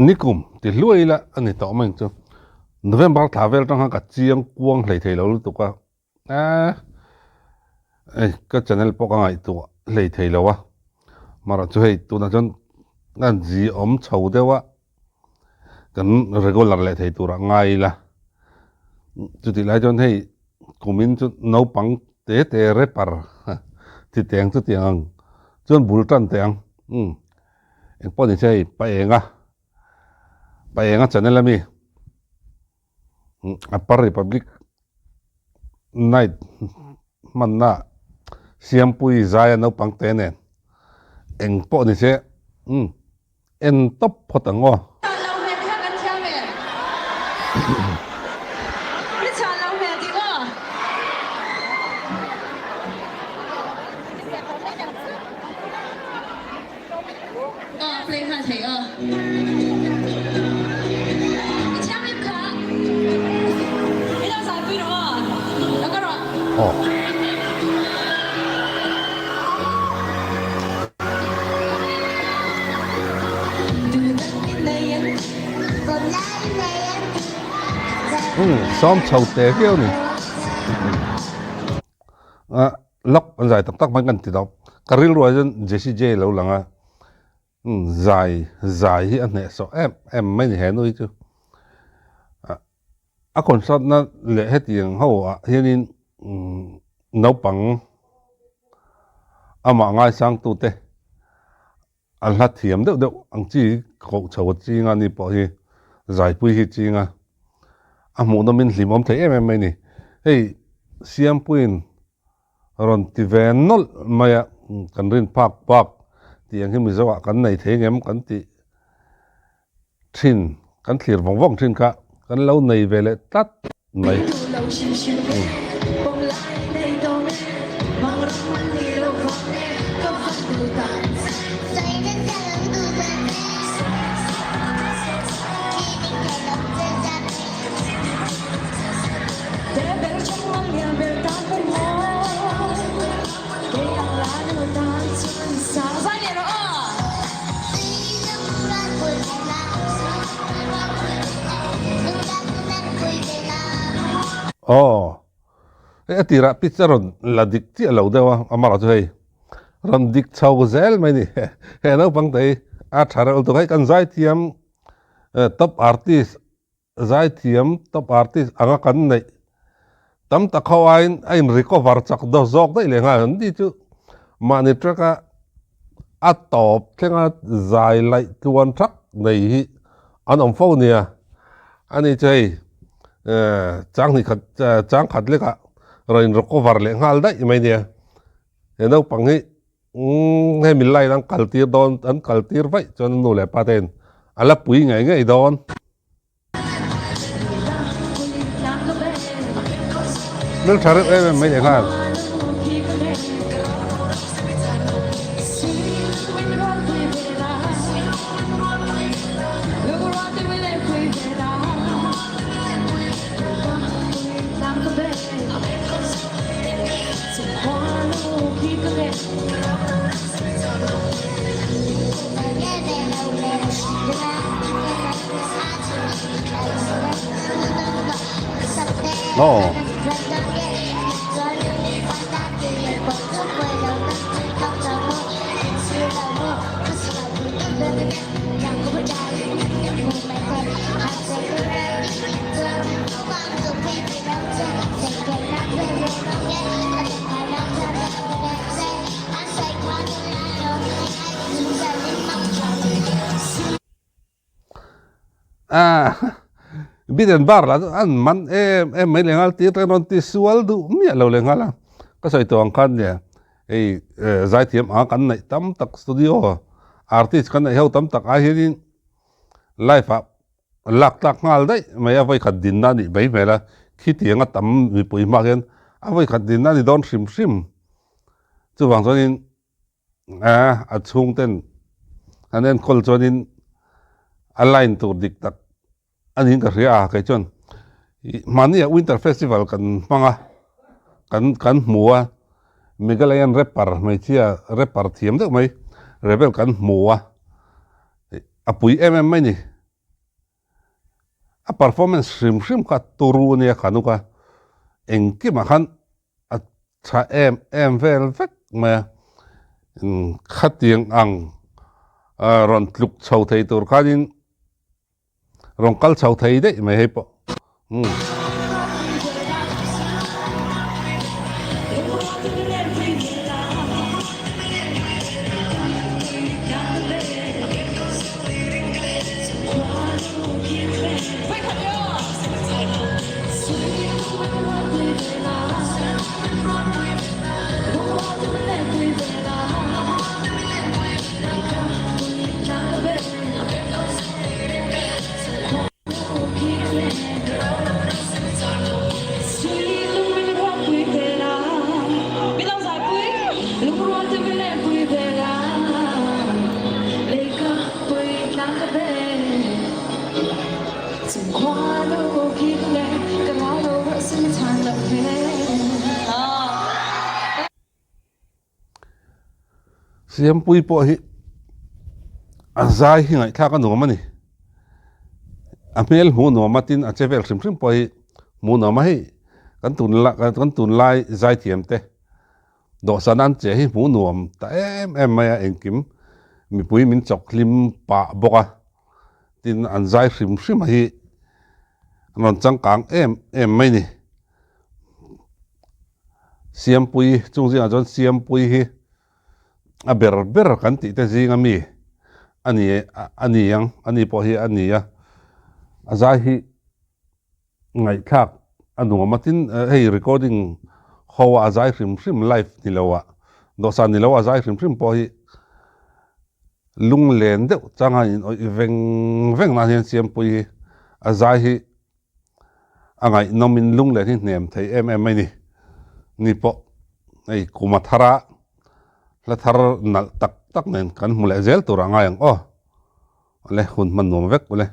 นิกุมติลุยละอันนี้ต่อมันจ้ะNovember ทาเวลต้องหากับเจียงกวงเลยทีเรารู้ตัวว่าก็จะนั่นพวกอะไรตัวเลยทีเราวะมาเราจะให้ตัวนั้นจนนั่นจีเฉาเดียววะกัน regular เลยทีตัวละไงล่ะจุดที่ไรจนให้กุมินจุดน้าปังเตะเรปาร์ที่เตียงจุดเตียงจนบุลตันเตียงเองพอดีใช่ไปเองจะนั่นละมีapa Republic night manna siampui zaya no pangtene engpo ni se en top photango play 看谁啊ซ้อมเฉาเตะเกี้ยวนี่ล็อกมันใหญ่ตักมันกันติดต่อกริลรัวจนเจสซี่เจแล้วหลังใหญ่ที่อันนี้สอบไม่เห็นด้วยจ้ะคนสัตว์นั้นเละให้ตีอย่างเขาเห็นนี่น้าปังมาง่ายสร้างตัวเตะอันละเทียมเดี๋ยวอังจีเขาเฉาจีงานนี่พอที่ใหญ่ปุ้ยจีงานหมูน้ำมันลิมอมเทไม่นี่เฮ้ยเสียมปุ้ยรอนที่เวนนอลมากันเรียนพักที่ยังที่มีสวะกันในเทงกันที่ชินกันเสียร์ว่องชินกะกันเล่าในเวลตัดไม่ตีระพิจารณาลดิกที่เราเดียวอามาเราจะให้รันดิกชาวเซลไม่นี่เห็นเอาฟังแต่ชาร์ลตัวให้กันใจเทียมท็อปอาร์ติสใจเทียมท็อปอาร์ติสอ่างกันในตั้มตะเขาไอ้ริโกวาร์จากดอซอกได้เลยงานนี่จูมานิตรก็ตอบแค่งานใจไล่ตัวทักในอันอมฟ้าเนี่ยอันนี้ใจจ้างนี่ขัดเลยก็เราอินรักวาร์เลยงานได้ไหมเนี่ยเห็นเอาปังให้มิลไลนั่งกัลตีร์โดนอันกัลตีร์ไว้จนนู่นแหละประเด็นอะไรปุ๋ยไงโดนเรื่องชาร์ลไม่ได้งานโอ้บิดเอ็นบาร์ละอันมันไม่เลงอะไรที่เราที่สวลดูไม่เราเลงอะไรก็ใส่ตัวอังคันเนี่ยใจเทียมอังคันในตั้มตักสตูดิโออาร์ติสต์กันในเขาตั้มตักอาชีพไลฟ์อัพหลักตักงานได้ไม่เอาไว้ขัดดินนั่นนี่ไม่ละคิดที่ยังตั้มมีปุ๋ยมากเกินเอาไว้ขัดดินนั่นนี่โดนชิมจู่บางส่วนนี้อัดช่วงเต้นอันนั้นคนส่วนนี้อะไรตัวดิกตักอันนี้ก็เรียกกันจนมันนี่วินเตอร์เฟสติวัลกันมังกันหัว Megalayan repar mai chia repar thiam deuh mai rebel kan hmu a apui em mai ni a performance sim kha turu ne khanuka engki ma khan a cha em vel vek ma khatiang ang ron tluk chau thei tur khanin rong kal chau thei de mai he po siam pui po hi azai hi ngai thaka no mani amel hu no matin a chevel sim po hi mu no ma hi kan tun lai zai thiam te do sanan che hi mu nuam ta em ma engkim mi pui min chok lim pa boka tin an zai sim hi non chang kang em mai ni siam pui chung ji a jon siam pui hi a ber kan ti te zinga mi ani po hi ania azai hi ngai thak anu matin hei recording hawa azai sim live ni lawa do san ni lawa azai sim po hi lung len de changa in veng na hian siam pui hi azai hi angai nomin lung len hi nem thei em mai ni po ei kuma thara la thar nal tak nen kan mule zel tur anga yang le hun man nom vek le